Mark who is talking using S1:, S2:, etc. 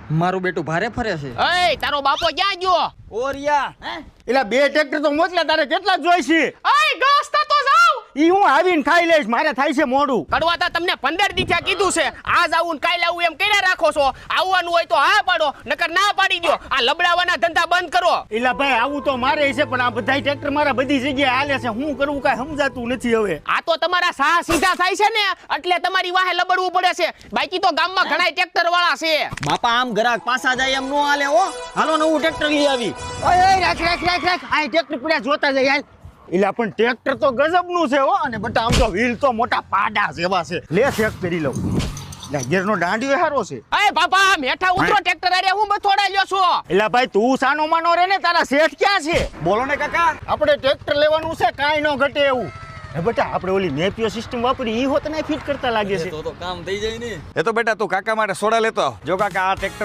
S1: મારું બેટું ભારે ફરે છે.
S2: એ તારો બાપો ક્યાં ગયો?
S3: ઓરિયા એલા 2 ટ્રેક્ટર તો મોકલા તારે કેટલા જોઈશે?
S2: એ ગસ્તા તો જાવ.
S3: ઈ હું આવીને ખાઈ લઈશ મારે થાય છે મોડું.
S2: કડવાતા તમને 15 દીથા કીધું છે આજ આવું ને કાલ આવું એમ કર્યા રાખો છો. આવવાનું હોય તો હા પાડો નકર ના પાડી દો. આ લબડાવાના ધંધા બંધ કરો.
S3: એલા ભાઈ આવું તો મારે છે પણ આ બધાય ટ્રેક્ટર મારા બધી જગ્યાએ હાલે છે. હું કરવું કાંઈ સમજાતું નથી હવે.
S2: આ તો તમારા સાહ સીધા થાય છે ને એટલે તમારી વાહે લબડવું પડે છે. બાકી તો ગામમાં ઘણાય ટ્રેક્ટર વાળા છે.
S1: બાપા આમ ગ્રાહક પાછા જાય એમ નો હાલે હો. હાલો નવું ટ્રેક્ટર લઈ આવી.
S3: ઓય રાખ આ ટ્રેક્ટર પડ્યા જોતા જાય હાલ. એલા પણ ટ્રેક્ટર તો ગજબનું છે હો અને બટા આમ તો વ્હીલ તો મોટા પાડા જેવા છે. લે ચેક કરી લઉં. લે ગેરનો દાંડીઓ હારો છે.
S2: એ બાપા મેઠા ઉતરો ટ્રેક્ટર આરે હું બથોડા લ્યો છો.
S3: એલા ભાઈ તું સાનો માનો રે ને તારા શેઠ ક્યાં છે?
S1: બોલો ને કાકા.
S3: આપણે ટ્રેક્ટર લેવાનું છે કાંઈ ન ઘટે એવું. હે બેટા આપણે ઓલી નેપિયો સિસ્ટમ વાપરી ઈ હોત ને ફિટ કરતા લાગે છે.
S1: તો કામ થઈ જાય ને.
S4: એ તો બેટા તું કાકા માટે સોડા લેતો આવ. જો કાકા આ ટ્રેક્ટર